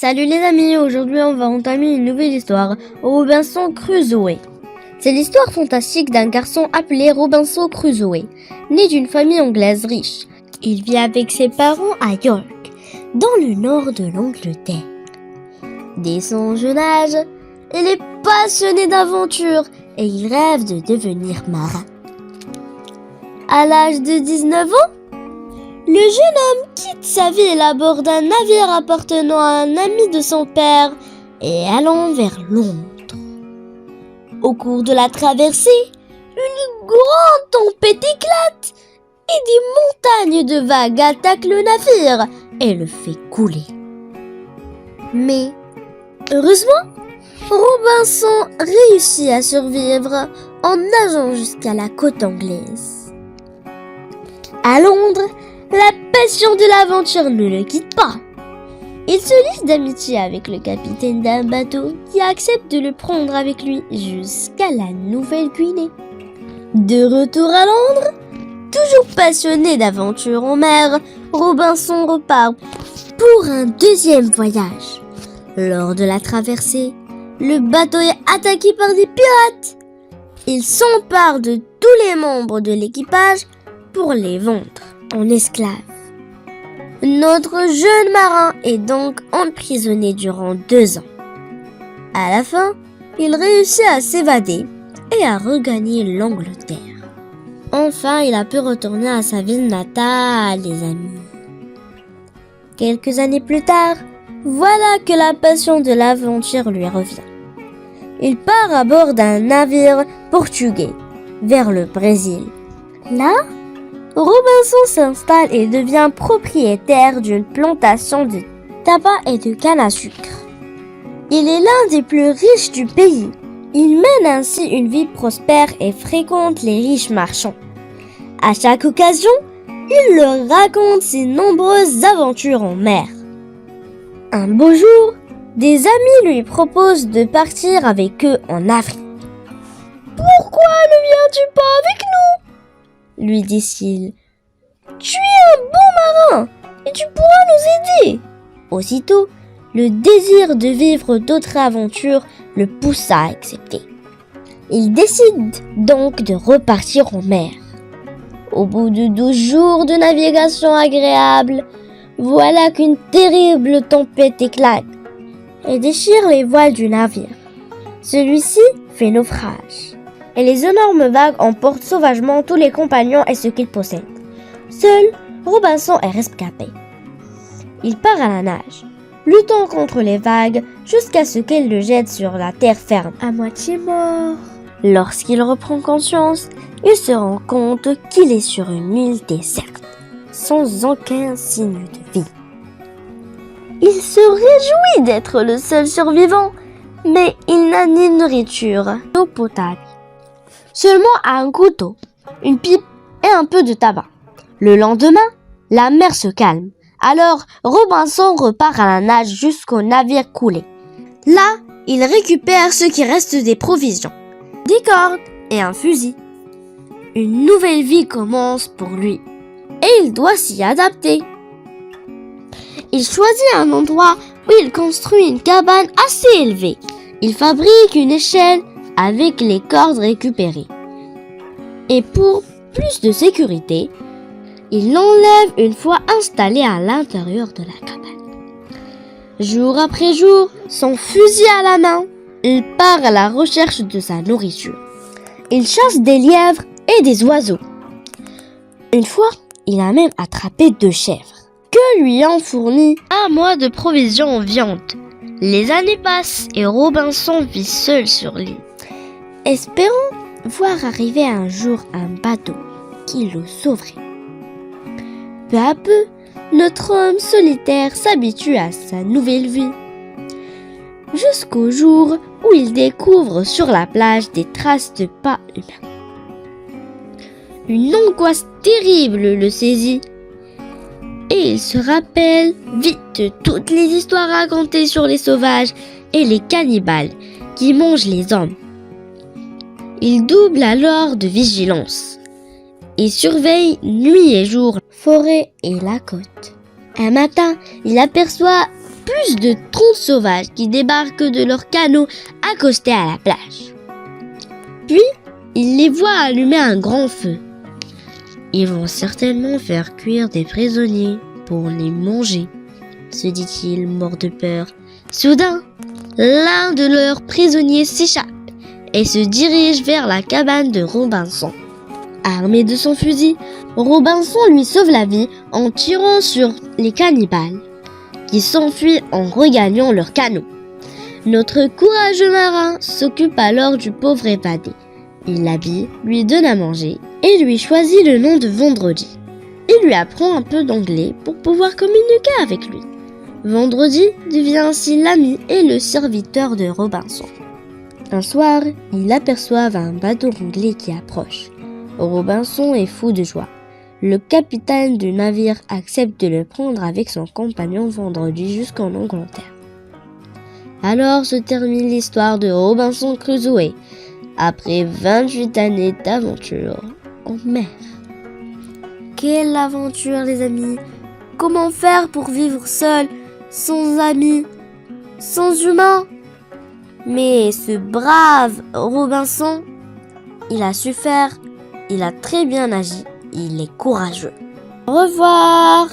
Salut les amis, aujourd'hui on va entamer une nouvelle histoire, Robinson Crusoe. C'est l'histoire fantastique d'un garçon appelé Robinson Crusoe, né d'une famille anglaise riche. Il vit avec ses parents à York, dans le nord de l'Angleterre. Dès son jeune âge, il est passionné d'aventure et il rêve de devenir marin. À l'âge de 19 ans, le jeune homme quitte sa ville à bord d'un navire appartenant à un ami de son père et allant vers Londres. Au cours de la traversée, une grande tempête éclate et des montagnes de vagues attaquent le navire et le fait couler. Mais, heureusement, Robinson réussit à survivre en nageant jusqu'à la côte anglaise. À Londres, la passion de l'aventure ne le quitte pas. Il se lie d'amitié avec le capitaine d'un bateau qui accepte de le prendre avec lui jusqu'à la Nouvelle-Guinée. De retour à Londres, toujours passionné d'aventure en mer, Robinson repart pour un deuxième voyage. Lors de la traversée, le bateau est attaqué par des pirates. Il s'empare de tous les membres de l'équipage pour les vendre en esclaves. Notre jeune marin est donc emprisonné durant 2 ans. À la fin, il réussit à s'évader et à regagner l'Angleterre. Enfin, il a pu retourner à sa ville natale, les amis. Quelques années plus tard, voilà que la passion de l'aventure lui revient. Il part à bord d'un navire portugais vers le Brésil. Là, Robinson s'installe et devient propriétaire d'une plantation de tabac et de canne à sucre. Il est l'un des plus riches du pays. Il mène ainsi une vie prospère et fréquente les riches marchands. À chaque occasion, il leur raconte ses nombreuses aventures en mer. Un beau jour, des amis lui proposent de partir avec eux en Afrique. « Pourquoi ne viens-tu pas avec nous ?» lui dit-il. « Tu es un bon marin et tu pourras nous aider. » Aussitôt, le désir de vivre d'autres aventures le poussa à accepter. Il décide donc de repartir en mer. Au bout de 12 jours de navigation agréable, voilà qu'une terrible tempête éclate et déchire les voiles du navire. Celui-ci fait naufrage. Et les énormes vagues emportent sauvagement tous les compagnons et ce qu'ils possèdent. Seul Robinson est rescapé. Il part à la nage, luttant contre les vagues jusqu'à ce qu'elles le jettent sur la terre ferme, à moitié mort. Lorsqu'il reprend conscience, il se rend compte qu'il est sur une île déserte, sans aucun signe de vie. Il se réjouit d'être le seul survivant, mais il n'a ni nourriture, ni eau potable. Seulement un couteau, une pipe et un peu de tabac. Le lendemain, la mer se calme. Alors, Robinson repart à la nage jusqu'au navire coulé. Là, il récupère ce qui reste des provisions, des cordes et un fusil. Une nouvelle vie commence pour lui et il doit s'y adapter. Il choisit un endroit où il construit une cabane assez élevée. Il fabrique une échelle avec les cordes récupérées. Et pour plus de sécurité, il l'enlève une fois installé à l'intérieur de la cabane. Jour après jour, son fusil à la main, il part à la recherche de sa nourriture. Il chasse des lièvres et des oiseaux. Une fois, il a même attrapé 2 chèvres, que lui ont fourni 1 mois de provisions en viande. Les années passent et Robinson vit seul sur l'île, espérant voir arriver un jour un bateau qui le sauverait. Peu à peu, notre homme solitaire s'habitue à sa nouvelle vie, jusqu'au jour où il découvre sur la plage des traces de pas humains. Une angoisse terrible le saisit et il se rappelle vite de toutes les histoires racontées sur les sauvages et les cannibales qui mangent les hommes. Il double alors de vigilance et surveille nuit et jour la forêt et la côte. Un matin, il aperçoit plus de 30 sauvages qui débarquent de leur canot accostés à la plage. Puis, il les voit allumer un grand feu. Ils vont certainement faire cuire des prisonniers pour les manger, se dit-il, mort de peur. Soudain, l'un de leurs prisonniers s'échappe et se dirige vers la cabane de Robinson. Armé de son fusil, Robinson lui sauve la vie en tirant sur les cannibales, qui s'enfuient en regagnant leur canot. Notre courageux marin s'occupe alors du pauvre évadé. Il l'habille, lui donne à manger et lui choisit le nom de Vendredi. Il lui apprend un peu d'anglais pour pouvoir communiquer avec lui. Vendredi devient ainsi l'ami et le serviteur de Robinson. Un soir, ils aperçoivent un bateau anglais qui approche. Robinson est fou de joie. Le capitaine du navire accepte de le prendre avec son compagnon Vendredi jusqu'en Angleterre. Alors se termine l'histoire de Robinson Crusoe, après 28 années d'aventure en mer. Quelle aventure, les amis! Comment faire pour vivre seul, sans amis, sans humains? Mais ce brave Robinson, il a su faire, il a très bien agi, il est courageux. Au revoir!